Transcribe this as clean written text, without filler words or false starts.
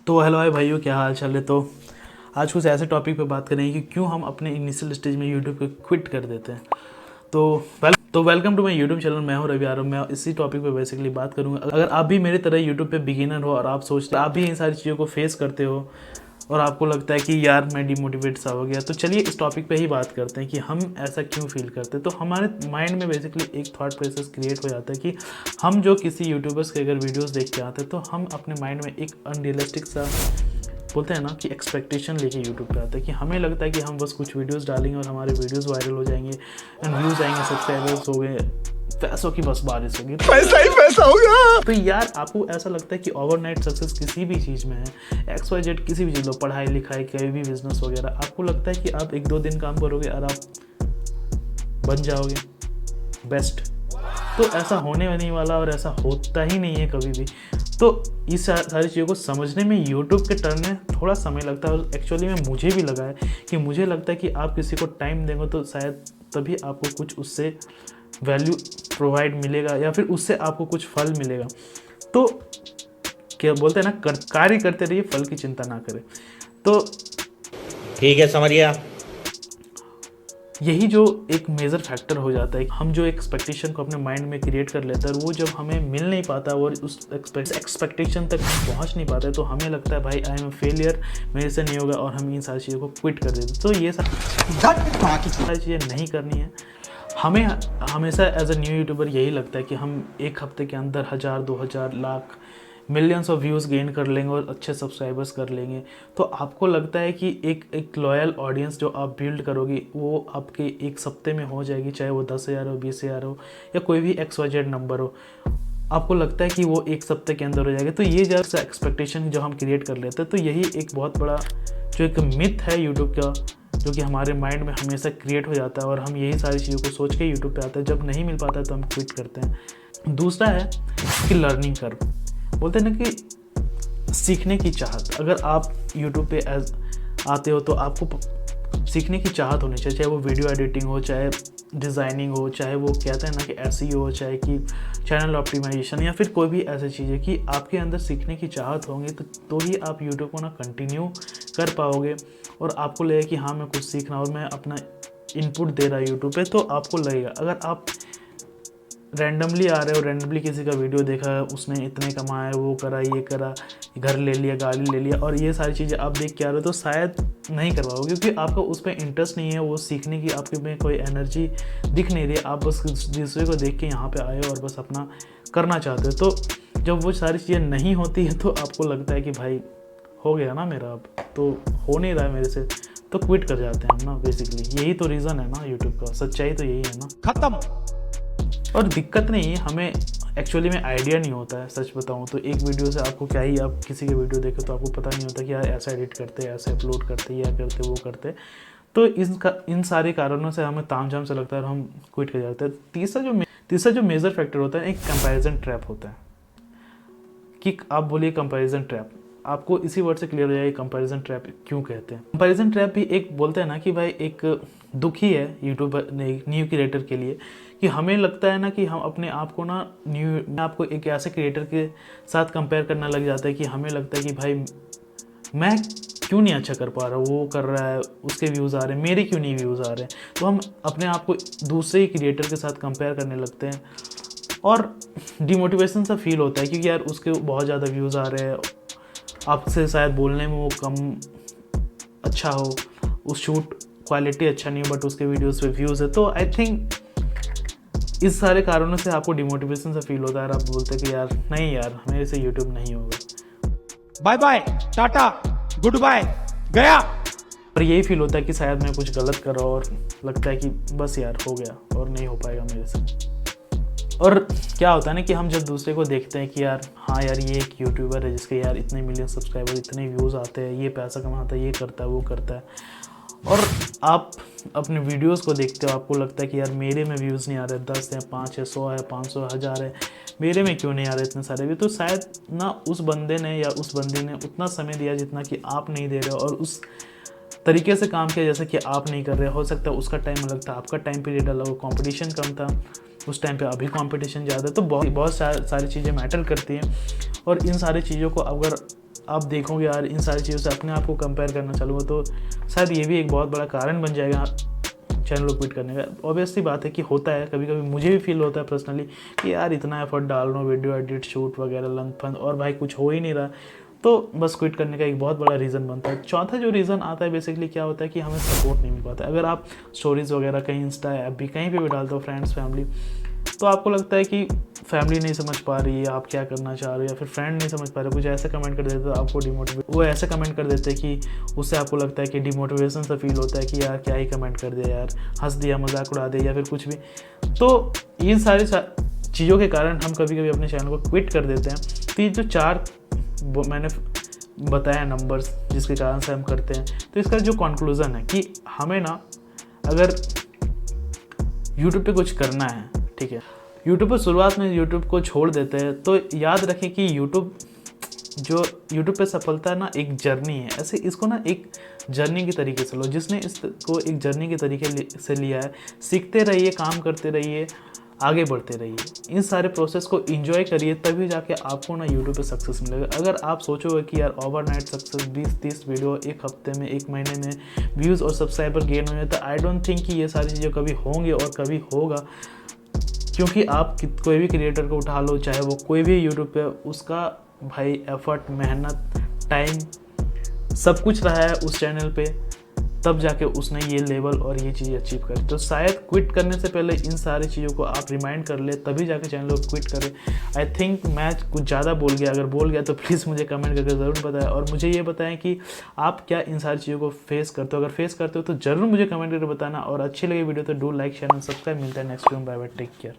तो hello hi भाइयों, क्या हाल चाल है। तो आज कुछ ऐसे टॉपिक पे बात करेंगे कि क्यों हम अपने इनिशियल स्टेज में यूट्यूब को क्विट कर देते हैं। तो welcome to my YouTube channel. मैं हूं रवि आरव। मैं इसी टॉपिक पे बेसिकली बात करूंगा। अगर आप भी मेरी तरह यूट्यूब पे बिगिनर हो और आप सोचते आप भी इन सारी चीज़ों को फेस करते हो और आपको लगता है कि यार मैं डिमोटिवेट सा हो गया, तो चलिए इस टॉपिक पे ही बात करते हैं कि हम ऐसा क्यों फील करते हैं। तो हमारे माइंड में बेसिकली एक थॉट प्रोसेस क्रिएट हो जाता है कि हम जो किसी यूट्यूबर्स के अगर वीडियोस देख के आते हैं तो हम अपने माइंड में एक अनरियलिस्टिक सा बोलते हैं ना कि एक्सपेक्टेशन लेके यूट्यूब पे आता है कि हमें लगता है कि हम बस कुछ वीडियोस डालेंगे और हमारे वीडियोस वायरल हो जाएंगे एंड व्यूज़ आएंगे, सब्सक्राइबर्स हो गए, पैसों की बस बारिश होगी, पैसा ही पैसा होगा। तो यार आपको ऐसा लगता है कि ओवरनाइट सक्सेस किसी भी चीज़ में है, XYZ किसी भी चीज़ लो, पढ़ाई लिखाई कोई भी बिजनेस वगैरह, आपको लगता है कि आप 1-2 दिन काम करोगे और आप बन जाओगे बेस्ट। तो ऐसा होने नहीं वाला और ऐसा होता ही नहीं है कभी भी। तो इस सारी चीज़ों को समझने में यूट्यूब के टर्न में थोड़ा समय लगता है और एक्चुअली में मुझे भी लगा है कि मुझे लगता है कि आप किसी को टाइम देंगे तो शायद तभी आपको कुछ उससे वैल्यू प्रोवाइड मिलेगा या फिर उससे आपको कुछ फल मिलेगा। तो क्या बोलते हैं ना, कार्य करते रहिए, फल की चिंता ना करें। तो ठीक है, समझ गया। यही जो एक मेजर फैक्टर हो जाता है, हम जो एक्सपेक्टेशन को अपने माइंड में क्रिएट कर लेते हैं, वो जब हमें मिल नहीं पाता और उस एक्सपेक्टेशन तक हम पहुंच नहीं पाते तो हमें लगता है भाई आई एम ए फेलियर, मेरे से नहीं होगा और हम इन सारी चीज़ों को क्विट कर देते। तो ये सारी चीज़ें नहीं करनी है। हमें हमेशा एज अ न्यू यूट्यूबर यही लगता है कि हम एक हफ्ते के अंदर 1000, 2000, lakh, millions of views gain कर लेंगे और अच्छे सब्सक्राइबर्स कर लेंगे। तो आपको लगता है कि एक लॉयल ऑडियंस जो आप बिल्ड करोगे वो आपके एक हफ्ते में हो जाएगी, चाहे वो 10,000 हो, 20,000 हो या कोई भी XYZ नंबर हो। आपको लगता है कि वो एक हफ्ते के अंदर हो जाएगा। तो ये जैसा एक्सपेक्टेशन जो हम क्रिएट कर लेते हैं, तो यही एक बहुत बड़ा जो एक मिथ है यूट्यूब का, जो कि हमारे माइंड में हमेशा क्रिएट हो जाता है और हम यही सारी चीज़ों को सोच के यूट्यूब पे आते हैं। जब नहीं मिल पाता है तो हम क्विट करते हैं। दूसरा है कि लर्निंग कर्व। बोलते हैं ना कि सीखने की चाहत। अगर आप यूट्यूब पे आते हो तो आपको सीखने की चाहत होनी चाहिए, चाहे वो वीडियो एडिटिंग हो, चाहे डिज़ाइनिंग हो, चाहे वो कहते हैं ना कि SEO हो, चाहे कि चैनल ऑप्टिमाइजेशन या फिर कोई भी ऐसी चीज़ है कि आपके अंदर सीखने की चाहत होंगी तो ही आप यूट्यूब को ना कंटिन्यू कर पाओगे और आपको लगेगा कि हाँ मैं कुछ सीख रहा हूँ और मैं अपना इनपुट दे रहा यूट्यूब पे। तो आपको लगेगा अगर आप रैंडमली आ रहे हो, रैंडमली किसी का वीडियो देखा, उसने इतने कमाए, वो करा, ये करा, घर ले लिया, गाड़ी ले लिया और ये सारी चीज़ें आप देख के आ रहे हो, तो शायद नहीं कर पाओगे क्योंकि आपका उस पर इंटरेस्ट नहीं है, वो सीखने की आपके में कोई एनर्जी दिख नहीं रही है। आप बस दूसरे को देख के यहाँ पे आए हो और बस अपना करना चाहते हो। तो जब वो सारी चीज़ें नहीं होती है तो आपको लगता है कि भाई हो गया ना मेरा, अब तो हो नहीं रहा है मेरे से, तो क्विट कर जाते हैं हम ना। बेसिकली यही तो रीज़न है ना यूट्यूब का, सच्चाई तो यही है ना। खत्म। और दिक्कत नहीं है, हमें एक्चुअली में आइडिया नहीं होता है। सच बताऊं तो एक वीडियो से आपको क्या ही, आप किसी के वीडियो देखे तो आपको पता नहीं होता कि यार ऐसा एडिट करते, ऐसे अपलोड करते, या करते वो करते। तो इन सारे कारणों से हमें तामझाम से लगता है और हम क्विट कर जाते हैं। तीसरा जो मेजर फैक्टर होता है, एक कंपैरिजन ट्रैप होता है। कि आप बोलिए कंपैरिजन ट्रैप, आपको इसी वर्ड से क्लियर हो जाएगा कंपैरिजन ट्रैप क्यों कहते हैं। कंपैरिजन ट्रैप भी एक बोलते हैं ना कि भाई एक दुख ही है यूट्यूबर न्यू क्रिएटर के लिए, कि हमें लगता है ना कि हम अपने आप को ना आपको एक ऐसे क्रिएटर के साथ कंपेयर करना लग जाता है कि हमें लगता है कि भाई मैं क्यों नहीं अच्छा कर पा रहा, वो कर रहा है, उसके व्यूज़ आ रहे हैं, मेरे क्यों नहीं व्यूज़ आ रहे हैं। तो हम अपने आप को दूसरे ही क्रिएटर के साथ कंपेयर करने लगते हैं और डिमोटिवेशन सा फील होता है क्योंकि यार उसके बहुत ज़्यादा व्यूज़ आ रहे हैं, आपसे शायद बोलने में वो कम अच्छा हो, उस शूट क्वालिटी अच्छा नहीं हो, बट उसके वीडियोस पे व्यूज़ है। तो आई थिंक इस सारे कारणों से आपको डिमोटिवेशन सा फील होता है और आप बोलते हैं कि यार नहीं यार मेरे से यूट्यूब नहीं होगा, बाय बाय, टाटा, गुड बाय, गया। और यही फील होता है कि शायद मैं कुछ गलत कर रहा हूँ और लगता है कि बस यार हो गया और नहीं हो पाएगा मेरे से। और क्या होता है ना कि हम जब दूसरे को देखते हैं कि यार हाँ यार ये एक यूट्यूबर है जिसके यार इतने मिलियन सब्सक्राइबर, इतने व्यूज़ आते हैं, ये पैसा कमाता है, ये करता है, वो करता है, और आप अपने वीडियोस को देखते हो, आपको लगता है कि यार मेरे में व्यूज़ नहीं आ रहे, 10 है, 5 है, 100 है, 500, 1000 है, मेरे में क्यों नहीं आ रहे इतने सारे व्यूज। तो शायद ना उस बंदे ने या उस बंदी ने उतना समय दिया जितना कि आप नहीं दे रहे हो और उस तरीके से काम किया जैसे कि आप नहीं कर रहे हो सकता है उसका टाइम अलग था, आपका टाइम पीरियड अलग हो, कंपटीशन कम था उस टाइम पे, अभी कंपटीशन ज़्यादा है। तो बहुत सारी चीज़ें मैटर करती हैं और इन सारी चीज़ों को अगर आप देखोगे यार इन सारी चीज़ों से अपने आप को कंपेयर करना चालू हो, तो शायद ये भी एक बहुत बड़ा कारण बन जाएगा चैनल को क्विट करने का। ऑब्वियसली बात है कि होता है, कभी कभी मुझे भी फील होता है पर्सनली कि यार इतना एफर्ट डाल रहा हूँ, वीडियो एडिट, शूट वगैरह, लंच फन, और भाई कुछ हो ही नहीं रहा, तो बस क्विट करने का एक बहुत बड़ा रीज़न बनता है। चौथा जो रीज़न आता है बेसिकली क्या होता है कि हमें सपोर्ट नहीं मिल पाता। अगर आप स्टोरीज़ वगैरह कहीं इंस्टा ऐप भी कहीं पे भी डालते हो, फ्रेंड्स फैमिली, तो आपको लगता है कि फैमिली नहीं समझ पा रही है आप क्या करना चाह रहे हो, या फिर फ्रेंड नहीं समझ पा रहे, कुछ ऐसे कमेंट कर देते तो आपको डिमोटिवेट, वो ऐसे कमेंट कर देते हैं कि उससे आपको लगता है कि डिमोटिवेशन सा फील होता है कि यार क्या ही कमेंट कर दिया यार, हंस दिया, मजाक उड़ा दिया, या फिर कुछ भी। तो इन सारी चीज़ों के कारण हम कभी कभी अपने चैनल को क्विट कर देते हैं। तो ये जो 4 मैंने बताया नंबर्स जिसके कारण से हम करते हैं, तो इसका जो कंक्लूज़न है कि हमें ना अगर यूट्यूब पे कुछ करना है, ठीक है, यूट्यूब पर शुरुआत में यूट्यूब को छोड़ देते हैं, तो याद रखें कि यूट्यूब पे सफलता है ना एक जर्नी है। ऐसे इसको ना एक जर्नी की तरीके से लो, जिसने इसको एक जर्नी के तरीके से लिया है, सीखते रहिए, काम करते रहिए, आगे बढ़ते रहिए, इन सारे प्रोसेस को एंजॉय करिए, तभी जाके आपको ना यूट्यूब पे सक्सेस मिलेगा। अगर आप सोचोगे कि यार ओवरनाइट सक्सेस 20-30 वीडियो एक हफ्ते में, एक महीने में व्यूज़ और सब्सक्राइबर गेन हो जाए, तो आई डोंट थिंक कि ये सारी चीज़ें कभी होंगी और कभी होगा। क्योंकि आप कोई भी क्रिएटर को उठा लो, चाहे वो कोई भी यूट्यूब पे, उसका भाई एफर्ट, मेहनत, टाइम सब कुछ रहा है उस चैनल पे, तब जाके उसने ये लेवल और ये चीज़ अचीव करी। तो शायद क्विट करने से पहले इन सारी चीज़ों को आप रिमाइंड कर ले, तभी जाके चैनल को क्विट करें। आई थिंक मैं कुछ ज़्यादा बोल गया, अगर बोल गया तो प्लीज़ मुझे कमेंट करके ज़रूर बताएं, और मुझे ये बताएं कि आप क्या इन सारी चीज़ों को फेस करते हो। अगर फेस करते हो तो ज़रूर मुझे कमेंट करके बताना, और अच्छी लगी वीडियो तो do like, share and subscribe. मिलता है नेक्स्ट वीडियो में, बाय बाय, टेक केयर।